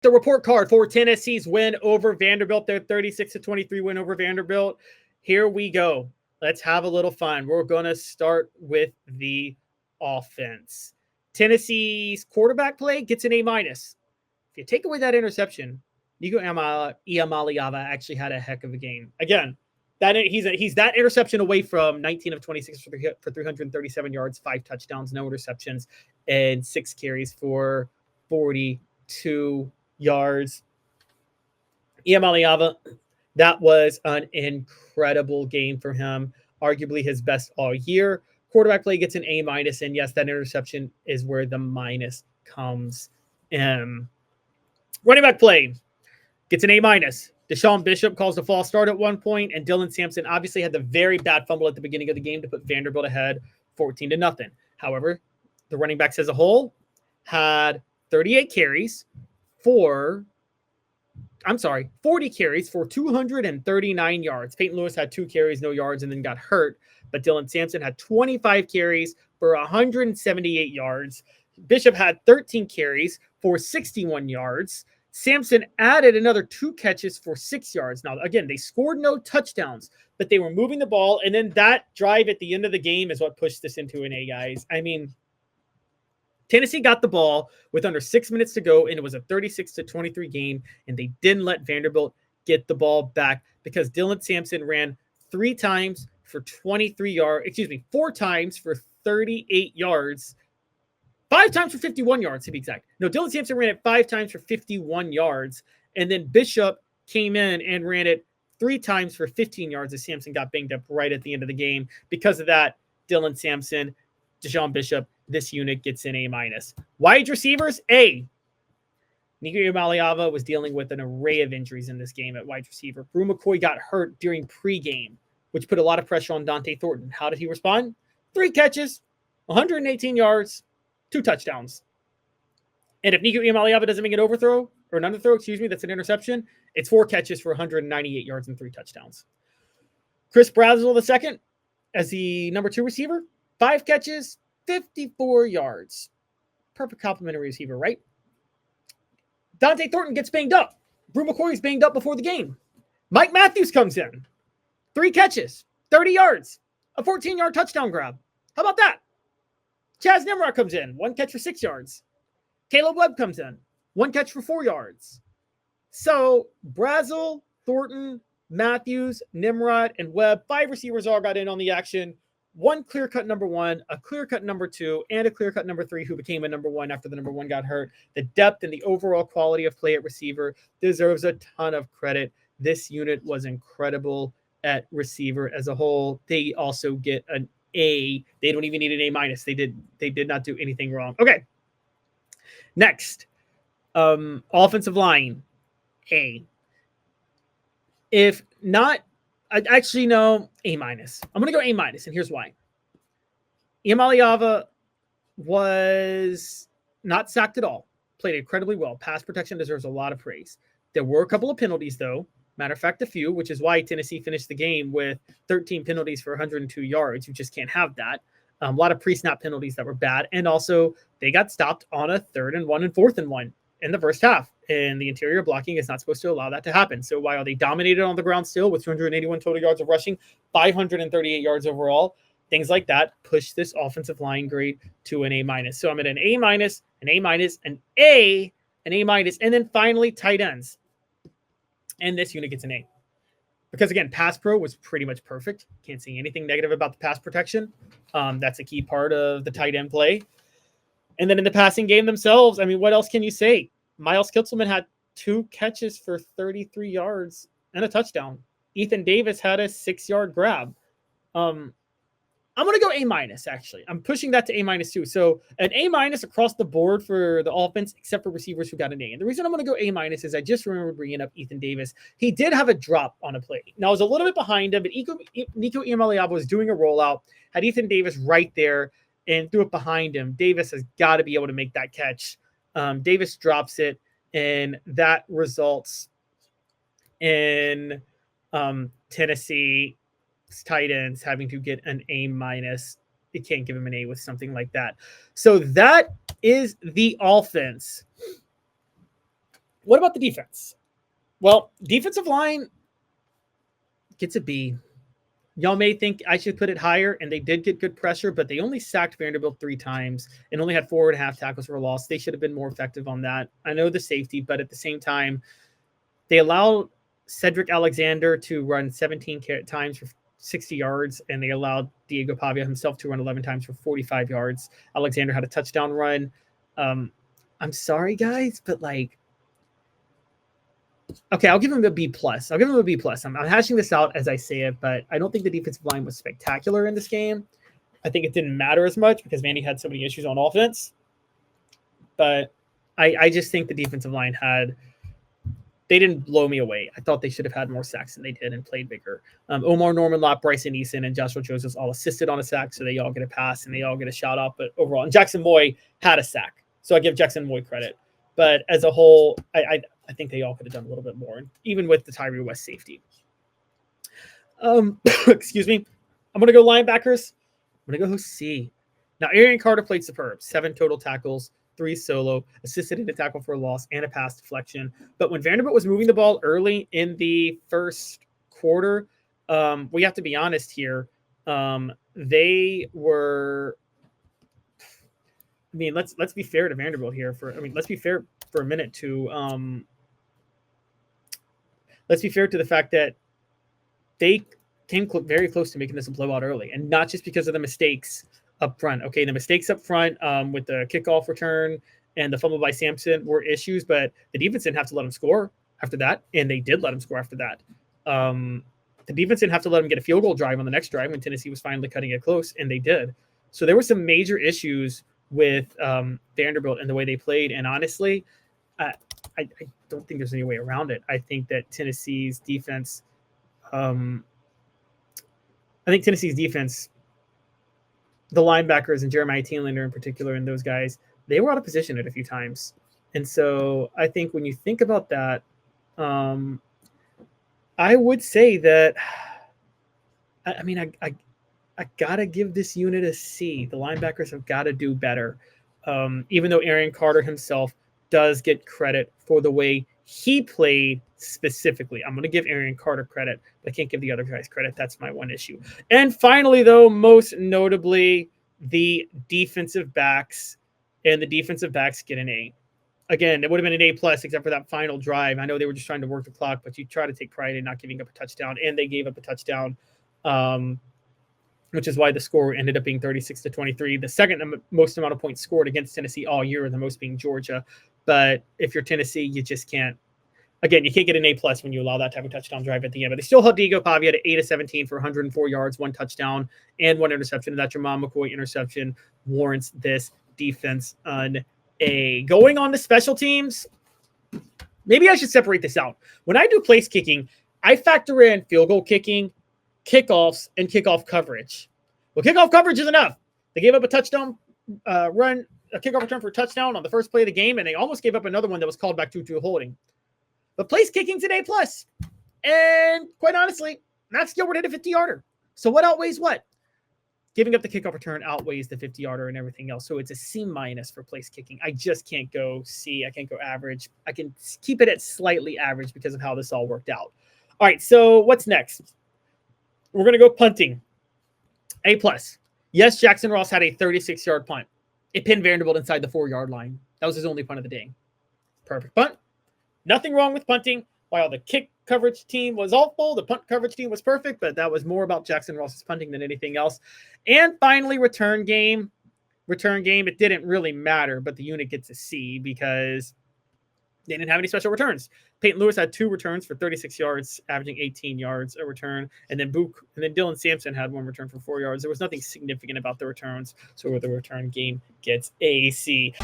The report card for Tennessee's win over Vanderbilt, their 36-23 win over Vanderbilt. Here we go. Let's have a little fun. We're going to start with the offense. Tennessee's quarterback play gets an A-. If you take away that interception, Nico Iamaleava actually had a heck of a game. Again, he's that interception away from 19 of 26 for 337 yards, 5 touchdowns, no interceptions, and 6 carries for 42 yards. Iamaleava, that was an incredible game for him, arguably his best all year. Quarterback play gets an A-, and yes, that interception is where the minus comes in. Running back play gets an A-. Deshaun Bishop calls the false start at one point, and Dylan Sampson obviously had the very bad fumble at the beginning of the game to put Vanderbilt ahead 14-0. However, the running backs as a whole had 40 carries for 239 yards. Peyton Lewis had 2 carries, no yards, and then got hurt. But Dylan Sampson had 25 carries for 178 yards. Bishop had 13 carries for 61 yards. Sampson added another 2 catches for 6 yards. Now, again, they scored no touchdowns, but they were moving the ball. And then that drive at the end of the game is what pushed this into an A, guys. I mean, Tennessee got the ball with under 6 minutes to go, and it was a 36-23 game, and they didn't let Vanderbilt get the ball back because Dylan Sampson ran 4 times for 38 yards, 5 times for 51 yards to be exact. No, Dylan Sampson ran it 5 times for 51 yards, and then Bishop came in and ran it 3 times for 15 yards as Sampson got banged up right at the end of the game. Because of that, Dylan Sampson, Deshaun Bishop, this unit gets an A-. Wide receivers, A. Nico Iamaleava was dealing with an array of injuries in this game at wide receiver. Brew McCoy got hurt during pregame, which put a lot of pressure on Dante Thornton. How did he respond? 3 catches, 118 yards, 2 touchdowns. And if Nico Iamaleava doesn't make an overthrow, or an underthrow, that's an interception, it's 4 catches for 198 yards and 3 touchdowns. Chris Brazel II, as the number 2 receiver, 5 catches, 54 yards. Perfect complimentary receiver, right? Dante Thornton gets banged up. Brew McCoy's banged up before the game. Mike Matthews comes in. 3 catches, 30 yards, a 14-yard touchdown grab. How about that? Chaz Nimrod comes in. 1 catch for 6 yards. Caleb Webb comes in. 1 catch for 4 yards. So Brazel, Thornton, Matthews, Nimrod, and Webb, 5 receivers all got in on the action. 1 clear-cut number 1, a clear-cut number 2, and a clear-cut number 3 who became a number 1 after the number 1 got hurt. The depth and the overall quality of play at receiver deserves a ton of credit. This unit was incredible at receiver as a whole. They also get an A. They don't even need an A-. They did not do anything wrong. Okay. Next, offensive line, A. If not, actually, no, A-. I'm going to go A-, and here's why. Iamaleava was not sacked at all. Played incredibly well. Pass protection deserves a lot of praise. There were a couple of penalties, though. Matter of fact, a few, which is why Tennessee finished the game with 13 penalties for 102 yards. You just can't have that. A lot of pre-snap penalties that were bad. And also, they got stopped on a 3rd and 1 and 4th and 1 in the first half. And the interior blocking is not supposed to allow that to happen. So while they dominated on the ground still with 281 total yards of rushing, 538 yards overall, things like that push this offensive line grade to an A-. So I'm at an A-, an A-, an A, an A-, and then finally tight ends. And this unit gets an A. Because, again, pass pro was pretty much perfect. Can't see anything negative about the pass protection. That's a key part of the tight end play. And then in the passing game themselves, I mean, what else can you say? Miles Kitzelman had 2 catches for 33 yards and a touchdown. Ethan Davis had a 6-yard grab. I'm going to go A-, actually. I'm pushing that to A- too. So an A- across the board for the offense, except for receivers who got an A. And the reason I'm going to go A- is I just remember bringing up Ethan Davis. He did have a drop on a play. Now, I was a little bit behind him, but Nico Iamaleava was doing a rollout, had Ethan Davis right there, and threw it behind him. Davis has got to be able to make that catch. Davis drops it, and that results in Tennessee tight ends having to get an A-. They can't give him an A with something like that. So that is the offense. What about the defense? Well, defensive line gets a B. Y'all may think I should put it higher, and they did get good pressure, but they only sacked Vanderbilt 3 times and only had 4.5 tackles for a loss. They should have been more effective on that. I know the safety, but at the same time, they allowed Cedric Alexander to run 17 times for 60 yards, and they allowed Diego Pavia himself to run 11 times for 45 yards. Alexander had a touchdown run. I'm sorry, guys, but like, okay, I'll give him a B+. I'll give him a B+. I'm hashing this out as I say it, but I don't think the defensive line was spectacular in this game. I think it didn't matter as much because Vandy had so many issues on offense. But I just think the defensive line they didn't blow me away. I thought they should have had more sacks than they did and played bigger. Omar Norman, Lott, Bryson Eason, and Joshua Josephs all assisted on a sack, so they all get a pass and they all get a shout out. But overall, and Jackson Moy had a sack, so I give Jackson Moy credit. But as a whole, I think they all could have done a little bit more, even with the Tyree West safety. Excuse me. I'm going to go linebackers. I'm going to go C. Now, Arian Carter played superb. 7 total tackles, 3 solo, assisted in a tackle for a loss, and a pass deflection. But when Vanderbilt was moving the ball early in the first quarter, we have to be honest here. They were... I mean, let's be fair to Vanderbilt here. Let's be fair for a minute to... let's be fair to the fact that they came very close to making this a blowout early, and not just because of the mistakes up front. Okay, the mistakes up front with the kickoff return and the fumble by Sampson were issues, but the defense didn't have to let them score after that, and they did let them score after that. The defense didn't have to let them get a field goal drive on the next drive when Tennessee was finally cutting it close, and they did. So there were some major issues with Vanderbilt and the way they played, and honestly, I don't think there's any way around it. I think that Tennessee's defense, the linebackers and Jeremiah Tienlander in particular, and those guys, they were out of position at a few times. And so I think when you think about that, I would say that, I got to give this unit a C. The linebackers have got to do better. Even though Arian Carter himself does get credit for the way he played specifically. I'm going to give Arian Carter credit, but I can't give the other guys credit. That's my one issue. And finally, though, most notably, the defensive backs, and the defensive backs get an A. Again, it would have been an A+, except for that final drive. I know they were just trying to work the clock, but you try to take pride in not giving up a touchdown, and they gave up a touchdown, which is why the score ended up being 36-23. The second most amount of points scored against Tennessee all year, the most being Georgia. But if you're Tennessee, you just can't. Again, you can't get an A+ when you allow that type of touchdown drive at the end. But they still held Diego Pavia to 8-17 for 104 yards, 1 touchdown, and 1 interception. And that Jamal McCoy interception warrants this defense an A. Going on to special teams, maybe I should separate this out. When I do place kicking, I factor in field goal kicking, kickoffs, and kickoff coverage. Well, kickoff coverage is enough. They gave up a touchdown run, a kickoff return for a touchdown on the first play of the game, and they almost gave up another one that was called back due to a holding. But place kicking's an A+. And quite honestly, Max Gilbert hit a 50-yarder. So what outweighs what? Giving up the kickoff return outweighs the 50-yarder and everything else. So it's a C- for place kicking. I just can't go C. I can't go average. I can keep it at slightly average because of how this all worked out. All right, so what's next? We're going to go punting. A+. Yes, Jackson Ross had a 36-yard punt. It pinned Vanderbilt inside the 4-yard line. That was his only punt of the day. Perfect punt. Nothing wrong with punting. While the kick coverage team was awful, the punt coverage team was perfect, but that was more about Jackson Ross's punting than anything else. And finally, return game. Return game, it didn't really matter, but the unit gets a C because they didn't have any special returns. Peyton Lewis had 2 returns for 36 yards, averaging 18 yards a return. And then Dylan Sampson had 1 return for 4 yards. There was nothing significant about the returns, so the return game gets a C.